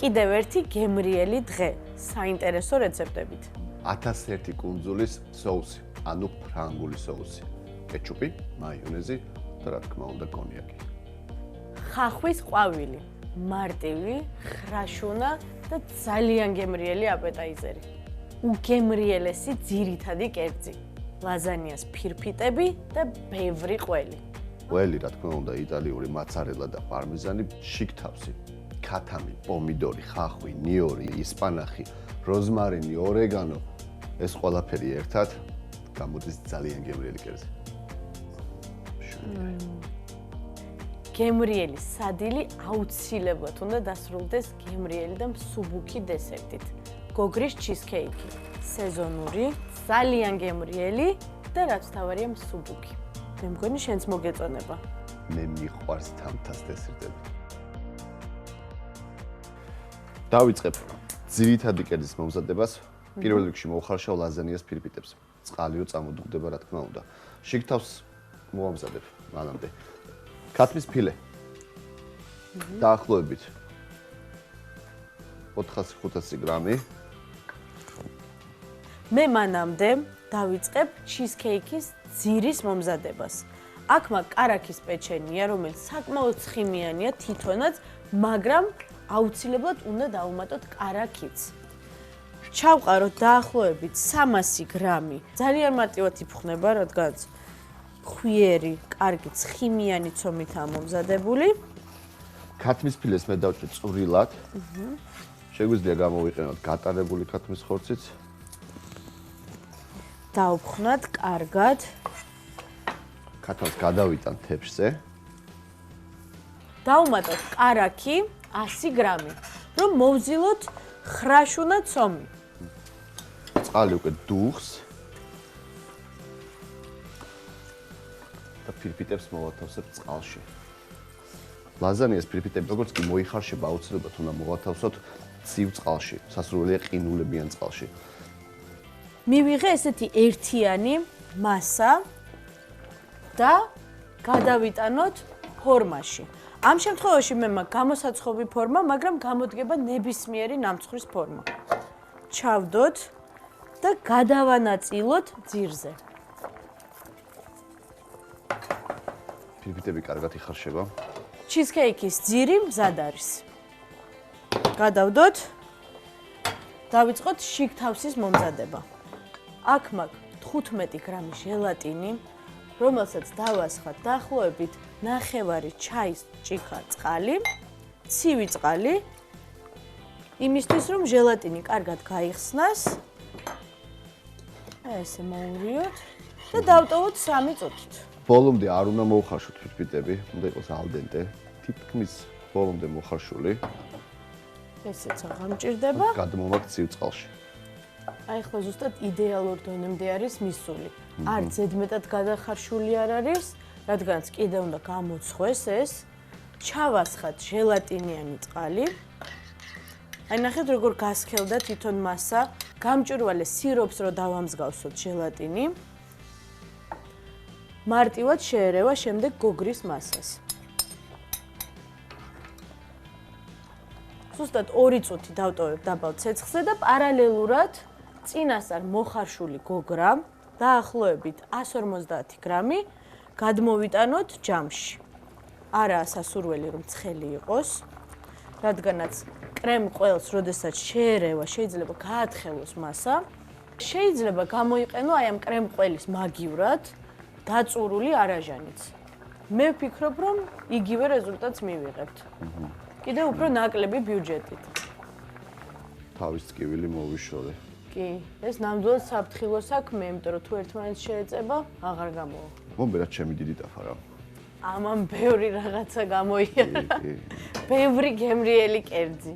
კიდევ ერთი გემრიელი დღე, საინტერესო რეცეპტებით. 1001 კუნძულის соуსი, ანუ ფრანგული соуსი. კეჩუპი, მაიონეზი და რა თქმა უნდა კონიაკი. ხახვის ყვავილი, მარტივი, ხრაშუნა და ძალიან გემრიელი აპეტაიზერი. უგემრიელესი ძირითადი კერძი, ლაზანიას ფირფიტები და ბევრი ყველი. ყველი, რა თქმა უნდა, იტალიური მოცარელა და პარმეზანი, შიგთავსი, ქათამი, პომიდორი, ხახვი, ნიორი, ისპანახი, როზმარინი, ორეგანო, ეს ყველაფერი ერთად გამოდის ძალიან გემრიელი კერძი. გემრიელი სადილი აუცილებლად უნდა დასრულდეს გემრიელი და მსუბუქი დესერტით. გოგრის ჩიზკეიკი, სეზონური, ძალიან გემრიელი და რაც თავარია მსუბუქი. მე მგონი შენც მოგეწონება. მე მიყვარს თამთას დესერტები. დავიწყებ ძირითადი კერძის მომზადებას. პირველ რიგში მოვხარშავ ლაზანიას ფირფიტებს. წყალიო წამოდუღდება, რა თქმა უნდა. შიგთავს მოვამზადებ მანამდე. ქათმის ფილე. დაახლოებით 400-500 გრამი. მე მანამდე დავიწყებ ჩიზკეიკის ძირის მომზადებას. აქ მაგ კარაქის პეჩენია, რომელიც საკმაოდ ცხიმიანია თვითონაც, მაგრამ აუცილებლად უნდა დავუმატოთ კარაქიც. ჩავყაროთ დაახლოებით 300 გრამი. ძალიან მარტივად იფხნება, რადგან ხვიერი, კარგი ცხიმიანი ცომითაა მომზადებული. ქათმის ფილეს მე დავჭერ წვრილად. შეგვიძლია გამოვიყენოთ გატარებული ქათმის ხორციც. დავფხვნათ კარგად. ქათამს გადავიტან თეფშზე. დავუმატოთ კარაქი 100 გრამი, რომ მოვზილოთ ხრაშუნა ცომი. წყალი უკვე დუღს. და ფირფიტებს მოვათავსებ წყალში. ლაზანიას ფირფიტები როგორც კი მოიხარშება, აუცილებლად უნდა მოვათავსოთ ცივ წყალში, სასურველია ყინულებიან წყალში. მივიღე ესეთი ერთიანი მასა და გადავიტანოთ ფორმაში. ამ შემთხვევაში მე მაქვს გამოსაცხობი ფორმა, მაგრამ გამოდგება ნებისმიერი ნამცხვრის ფორმა. ჩავდოთ და გადავანაწილოთ ძირზე. ფირფიტები კარგად იხარშება. ჩიზკეიკის ძირი მზად არის. გადავდოთ. დავიწყოთ შიგთავსის მომზადება. აქ მაქვს 15 გრამი ჟელატინი, რომელსაც დავასხათ დაახლოებით 1/2 ჩაის ჭიქა წყალი, ცივი წყალი, იმისთვის რომ ჟელატინი კარგად გაიხსნას. ესე მოვურიოთ და დავტოვოთ 3 წუთით. ბოლომდე არ უნდა მოუხარშოთ ფირფიტები, უნდა იყოს ალდენტე, თითქმის ბოლომდე მოხარშული. ესეც აღარ მჭირდება. გადმოვაკ ცივ წყალში. აი ხო ზუსტად იდეალურ დონემდე არის მისული. არ ზედმეტად გადახარშული არ არის, რადგანაც კიდე უნდა გამოცხოს ეს. ჩავასხათ ჟელატინიანი წყალი. აი ნახეთ როგორ გასქელდა თვითონ მასა. გამჭვირვალე სიროპს რო დავამსგავსოთ ჟელატინი. მარტივად შეერევა შემდეგ გოგრის მასას. ზუსტად 2 წუთი დავტოვებ დაბალ ცეცხლზე და პარალელურად წინასწარ მოხარშული გოგრა დაახლოებით 150 გრამი გადმოვიტანოთ ჯამში. არაა სასურველი რომ ცხელი იყოს, რადგანაც კრემ ყველს როდესაც შეერევა შეიძლება გაათხელოს მასა. შეიძლება გამოიყენო აი ამ კრემ ყველის მაგივრად დაწურული არაჟანიც. მე ვფიქრობ რომ იგივე რეზულტატს მივიღებთ. კიდევ უფრო ნაკლები ბიუჯეტით. თავის ტკივილი მოვიშორე. კი, ეს ნამდვილად საფრთხილო საქმეა, იმიტომ რომ თუ ერთმანეთს შეეწება, აღარ გამოვა. მომბერად ჩემი დიდი ტაფა რა. ამან ბევრი რაღაცა გამოიარა. ბევრი გემრიელი კერძი.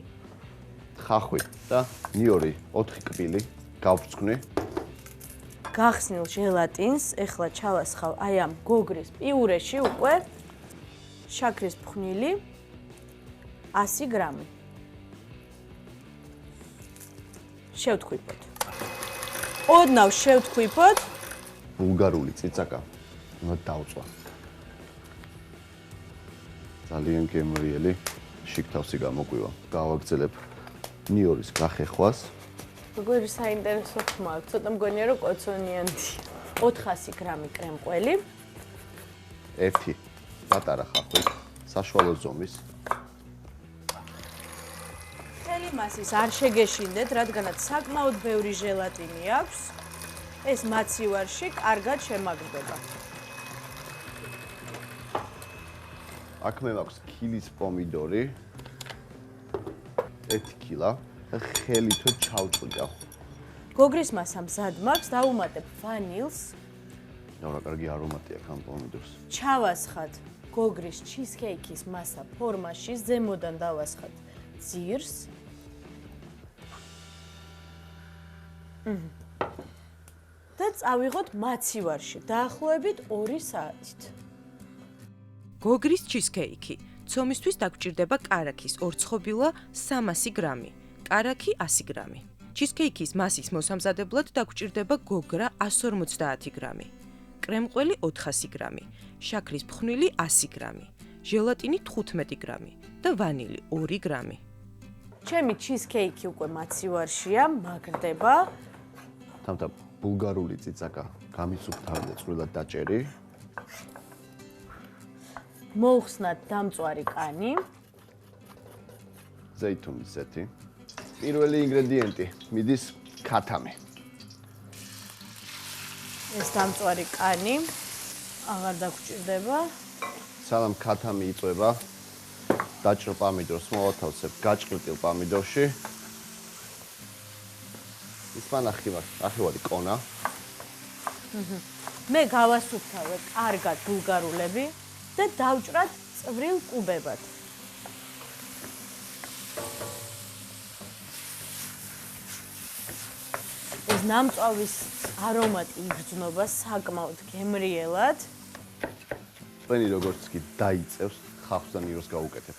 ხახვი და ნიორი 4 კბილი გავბრწყვნი. გახსნილ ჟელატინს ეხლა ჩავასხავ აი ამ გოგრის პიურეში უკვე შაქრის ფხვნილი 100 გრამი. შევთქვიფოთ. ოდნავ შევთქვიფოთ. ბულგარული წიწაკა უნდა დავწვა. ძალიან გემრიელი შიგთავსი გამოგვივა. გავაგრძელებ ნიორის გახეხვას. როგორი საინტერესო ხმა აქვს, ცოტა მგონია რომ კოცონიანდი. 400 გრამი კრემყველი. ერთი პატარა ხახვი, საშუალო ზომის. მთელი მასის არ შეგეშინდეთ, რადგანაც საკმაოდ ბევრი ჟელატინი აქვს. ეს მაცივარში კარგად შემაგრდება. აქ მე მაქვს კილის პომიდორი. 1 კილა და ხელითო ჩავწვდავ. გოგრის მასა მზად მაქვს, დავუმატებ ვანილს. რა კარგი არომატი აქვს ამ პომიდორს. ჩავასხად გოგრის ჩიზკეიქის მასა ფორმაში, ზემოდან დავასხად ძირს. და წავიღოთ მაცივარში, დაახლოებით 2 საათით. გოგრის ჩიზკეიქი. ცომისთვის დაგჭირდება კარაქის 2 ცხობილა 300 გრამი, კარაქი 100 გრამი. ჩიზკეიქის მასის მოსამზადებლად დაგჭირდება გოგრა 150 გრამი, კრემყველი 400 გრამი, შაქრის ფხვნილი 100 გრამი, ჟელატინი 15 გრამი და ვანილი 2 გრამი. ჩემი ჩიზკეიქი უკვე მაცივარშია, მაგრდება. თამთა ბულგარული წიწაკა გამიცუქთავდა წვრილად დაჭერი. მოუხსნათ დამწვარი კანი. ზეითუნის ზეთი. პირველი ინგრედიენტი მიდის ქათამი. ეს დამწვარი კანი აღარ დაგჭირდება. სანამ ქათამი იწვება, დაჭრილ პომიდორს მოვათავსებ გაჭყილტილ პომიდორში. ახევარი კონა. მე გავასუფთავე კარგად ბულგარულები და დავჭრათ წვრილ კუბებად. ეს ნამწვავის არომატი იგრძნობა საკმაოდ გემრიელად. ყველი როგორც კი დაიწევს, ხახვს და ნიორს გაუკეთებ.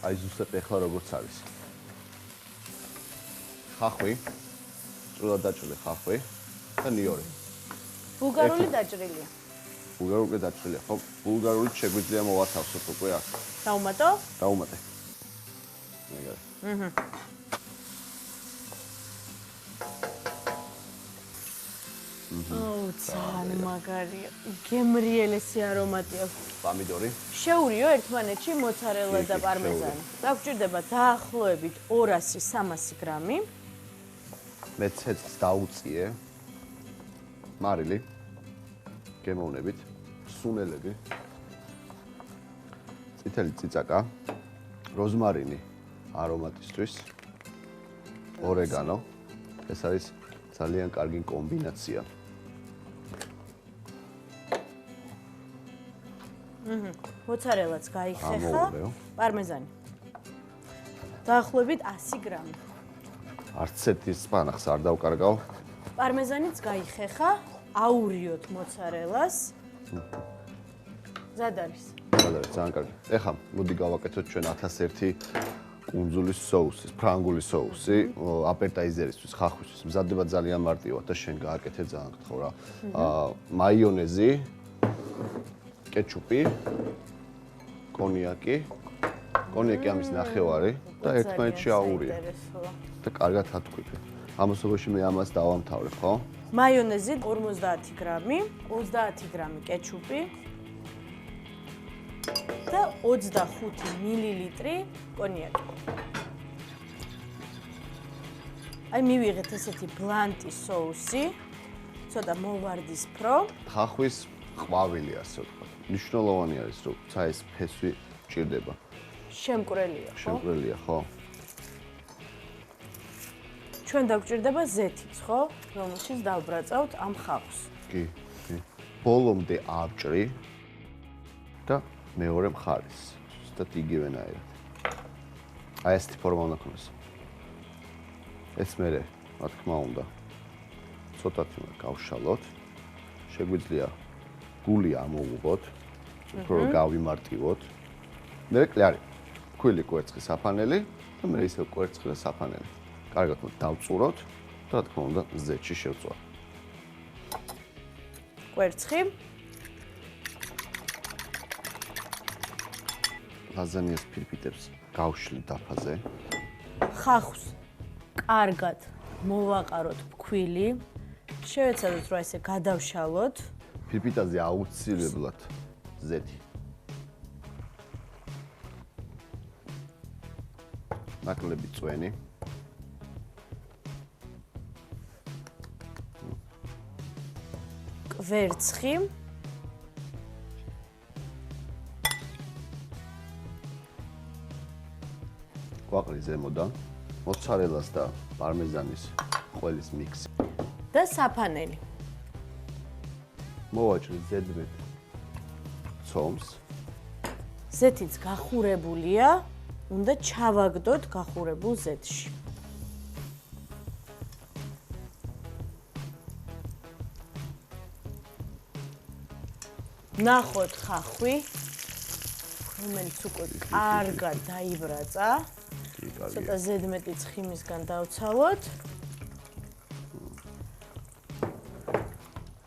აი ზუსტად ეხლა როგორც არის. ხახვი, წვრილად დაჭრილი ხახვი და ნიორი. ბულგარული დაჭრილია. ბულგარული დაჭრილია, ხო? ბულგარული შეგვიძლია მოვათავსოთ უკვე აქ. დავუმატო? დავუმატე. მეგარი. ძალიან მაგარია. გემრიელესი არომატი აქვს. პომიდორი. შეურიო ერთმანეთში მოცარელა და პარმეზანი. დაგჭირდება დაახლოებით 200-300 გრამი. მე ცეცხლს დაუწიე. მარილი. გემოვნებით. სუნელები. წითელი წიწაკა. როზმარინი არომატისთვის. ორეგანო. ეს არის ძალიან კარგი კომბინაცია. მოცარელაც გაიხეხა, ამოვლეო. პარმეზანი. დაახლოებით 100 გრამი. არც ერთი სპანახს არ დავკარგავ. პარმეზანიც გაიხეხა, აურიოთ მოცარელას. მზად არის. ძალიან კარგი. ეხლა მოდი გავაკეთოთ ჩვენ 1001 კუნძულის соуსი, ფრანგული соуსი, აპერტაიზერისთვის, ხახვისთვის. მზადდება ძალიან მარტივად და შენ გააკეთე ძალიან გთხოვ რა. მაიონეზი, კეჩუპი, კონიაკი, კონიაკი ამის ნახევარი და ერთმანეთში აურია. და კარგად ათქვიფე. ამასობაში მე ამას დავამთავრებ, ხო? მაიონეზი 50 გრამი, 30 გრამი კეჩუპი და 25 მილილიტრი კონიაკი. აი მივიღეთ ესეთი ბლანტი соуსი, ცოტა მოვარდისფრო. ხახვის ყვავილი ასე ვთქვათ. მნიშვნელოვანი არის, რომ ეს ფესვი ჭირდება. შემკვრელია, ხო? შემკვრელია, ხო? ჩვენ დაგჭირდება ზეთიც, ხო? რომელშიც დავბრაწავთ ამ ხახვს. კი. ბოლომდე ავჭრი და მეორე მხარეს. ზუსტად იგივენაირად. აი ესეთი ფორმა უნდა ქონდეს. ეს მე, რა თქმა უნდა, ცოტათი უნდა გავშალოთ. შეგვიძლია გული ამოვუღოთ, უფრო გავიმარტივოთ. მე კლარი, ქვილი კვერცხი საფანელი და მე ისევ კვერცხი და საფანელი. კარგად დავწუროთ და რა თქმა უნდა ზეთში შევწვა. კვერცხი. ლაზანიას ფირფიტებს გავშლი დაფაზე. ხახვს კარგად მოვაყაროთ ფქვილი. შევეცადოთ, რომ ესე გადავშალოთ. ფირფიტაზე აუცილებლად ზეთი. ნაკლები წვენი. კვერცხი. ყვაყრი ზემოდან. მოცარელას და პარმეზანის ყველის მიქსი. და საფანელი. მოვაჭრით ზედმეტ ცომს. ზეთიც გახურებულია, უნდა ჩავაგდოთ გახურებულ ზეთში. ნახოთ ხახვი, რომელიც უკვე კარგად დაიბრაცა. ცოტა ზედმეტი ცხიმისგან დავცალოთ.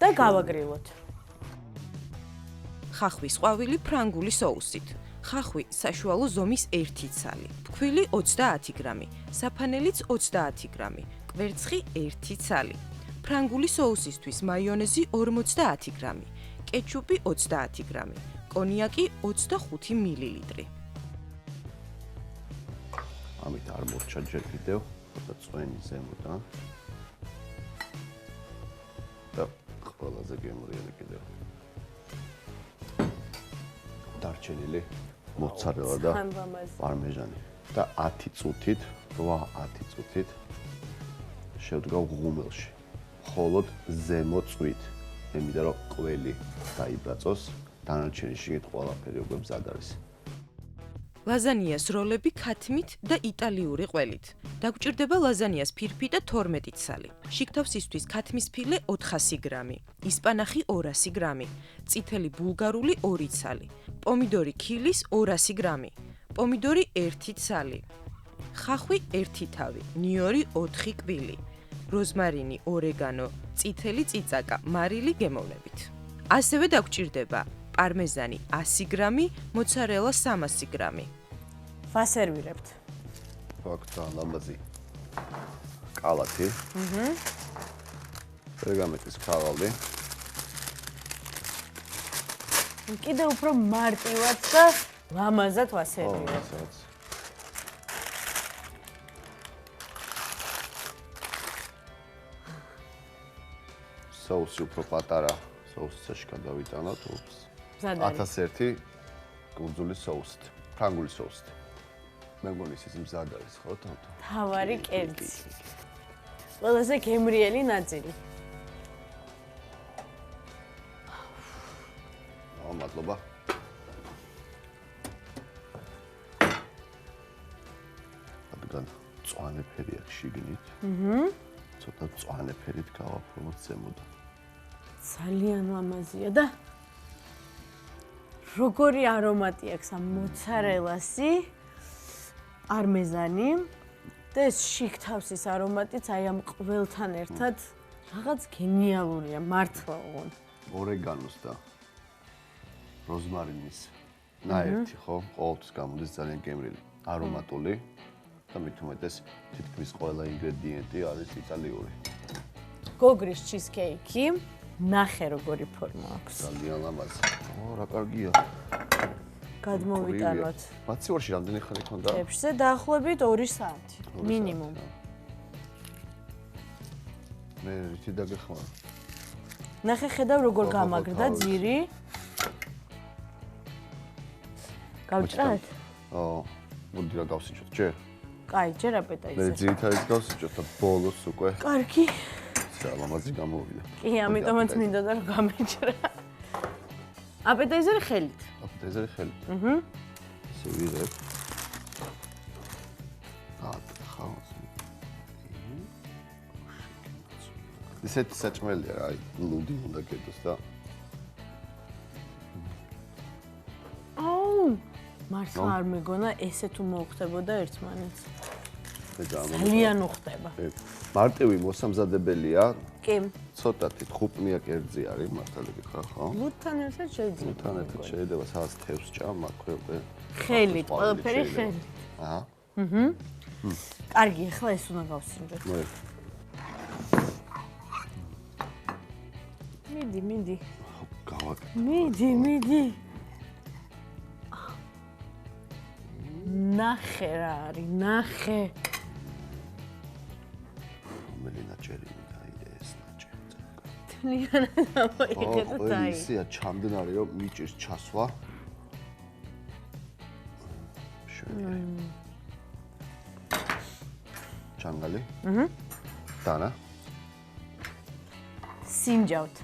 და გავაგრილოთ. ხახვის ყვავილი ფრანგული соусით. ხახვი საშუალო ზომის 1 ცალი, ფქვილი 30 გრამი, საფანელიც 30 გრამი, კვერცხი 1 ცალი. ფრანგული соусისთვის მაიონეზი 50 გრამი, კეჩუპი 30 გრამი, კონიაკი 25 მილილიტრი. ამით არ მორჩა ჯერ კიდევ, ცოტა წვენი ზემოდან. და ყველაზე გემრიელი კიდევ. დარჩენილი მოცარელა და პარმეჟანი და 10 წუთით, 8-10 წუთით შევდგავ ღუმელში. მხოლოდ ზემო წვით, იმიტომ რომ ყველი დაიბრაწოს, დანარჩენი შიგნით ყველაფერი უკვე მზად არის. ლაზანიას როლები ქათმით და იტალიური ყველით. დაგჭირდება ლაზანიას ფირფიტა 12 ცალი. შიგთავსისთვის ქათმის ფილე 400 გრამი, ისპანახი 200 გრამი, წითელი ბულგარული 2 ცალი, პომიდორი ქილის 200 გრამი, პომიდორი 1 ცალი, ხახვი 1 თავი, ნიორი 4 კვილი, როზმარინი, ორეგანო, წითელი წიწაკა, მარილი გემოვნებით. ასევე დაგჭირდება პარმეზანი 100 გრამი, მოცარელა 300 გრამი. ვასერვირებთ. ფაქტია ლამაზი კალათი. პერგამენტის ქაღალდი. კიდევ უფრო მარტივად და ლამაზად ვასერვირებთ. соуსი უფრო პატარა соусში გადავიტანოთ. 1001 კუნძულის соусით, ფრანგული соусით. მე მგონი ის მზად არის, ხო, თავთან? თავარი კერძი. ყველაზე გემრიელი ნაწილი. მადლობა. რადგან მწვანე ფერი აქვს შიგნით. ცოტა მწვანე ფერით გავაფორმოთ ზემოდან. ძალიან ლამაზია და როგორი არომატი აქვს ამ მოცარელასი, პარმეზანი და ეს შიგთავსის არომატიც აი ამ ყველთან ერთად რაღაც გენიალურია, მართლა ოღონ. ორეგანოს და როზმარინის ნაერთი, ხო? ყოველთვის გამოდის ძალიან გემრიელი, არომატული და მით უმეტეს თითქმის ყველა ინგრედიენტი არის იტალიური. გოგრის ჩიზკეიკი, ნახე როგორი ფორმა აქვს. ძალიან ლამაზი. რა კარგია. გადმოვიტანოთ. მაცივარში რამდენი ხანი ქონდა? ჭებშზე დაახლოებით 2 საათი, მინიმუმ. მე რითი დაგეხმარა? ნახე ხედავ როგორ გამაგრდა ძირი. გავჭრათ? მოდი რა გავსიჭოთ, ჯერ? კაი, ჯერ მე აპეტაიზერი. ძირითადად გავსიჭოთ და ბოლოს უკვე კარგი. ლამაზი გამოვიდა. კი, ამიტომაც მინდოდა რომ გამეჭრა. აპეტაიზერი ხელით. აპეტაიზერი ხელით. სევირებ. ხავს. ისეთი საჭმელია რა, ლუდი უნდა გეტოს და მართლა არ მეგონა ესე თუ მოხდებოდა ერთმანეთს. ძალიან ძალიან უხდება. მარტივი მოსამზადებელია. კი. ცოტათი ხუპნია კერძი არის, მართალი გითხრა, ხო? ლუდთან ერთად შეიძლება. ლუდთან ერთად შეიძლება სადაც თევს ჭამ, აქვე უკვე ხელით, ყველაფერი ხელით. აჰა. კარგი, ახლა ეს უნდა გავსინჯოთ. მიდი. მიდი. ნახე რა არის, ნახე. რომელი ნაჭერი მინდა ეს ნაჭერი. თლიანად ამოიღეთ და დაი. ისეა ჩამდნარი რომ მიჭირს ჩასვა. ჩანგალი? დანა. სინჯავთ.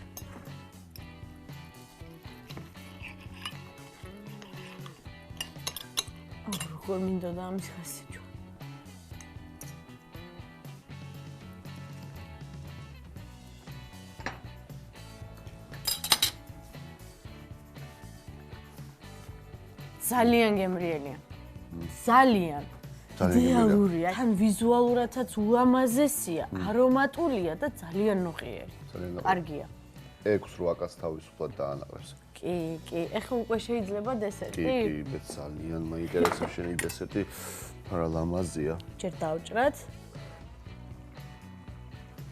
როგორ მინდა და ამის ხასიჯვა. ძალიან გემრიელია. ძალიან იდეალურია. თან ვიზუალურადაც ულამაზესია, არომატულია და ძალიან ნოყიერი. კარგია. 6-8 კაც თავისუფლად დაანაყრებს. კი. ეხლა უკვე შეიძლება დესერტი? კი, მე ძალიან მაინტერესებს შენი დესერტი. რა ლამაზია. ჯერ დავჭრათ.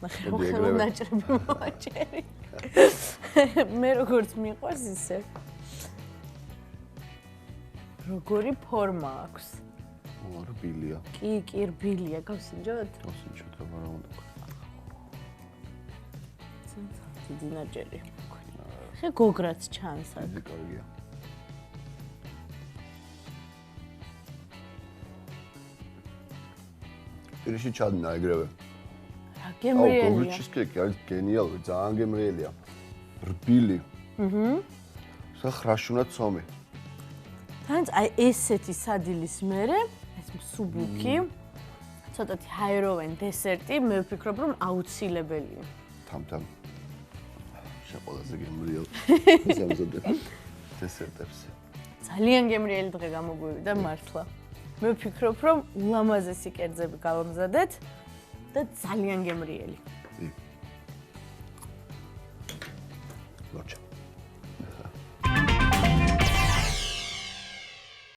ნახე როგორ ნაჭრები მოვაჭერი. მე როგორც მიყვარს ისე. როგორი ფორმა აქვს? რბილია. კი, რბილია. გავსინჯოთ? გავსინჯოთ, რა უნდა. დიდი ნაჭერი. ხე გოგრაც ჩანს აქ. დიდი კარგია. პირში ჩადნა ეგრევე. რა გემრიელია. გოგრი ჩიზკეიკი არის გენიალური, ძალიან გემრიელია. რბილი. სახრაშუნა ცომი. თან აი ესეთი სადილის მერე, ეს მსუბუქი, ცოტათი ჰაეროვენ დესერტი, მე ვფიქრობ რომ აუცილებელია. თამთამ. შეყოლაზე გემრიელი. ზამზადებ. დესერტებს. ძალიან გემრიელი დღე გამოგვივიდა მართლა. მე ვფიქრობ რომ ულამაზესი კერძები გავამზადეთ და ძალიან გემრიელი. ლოჩა.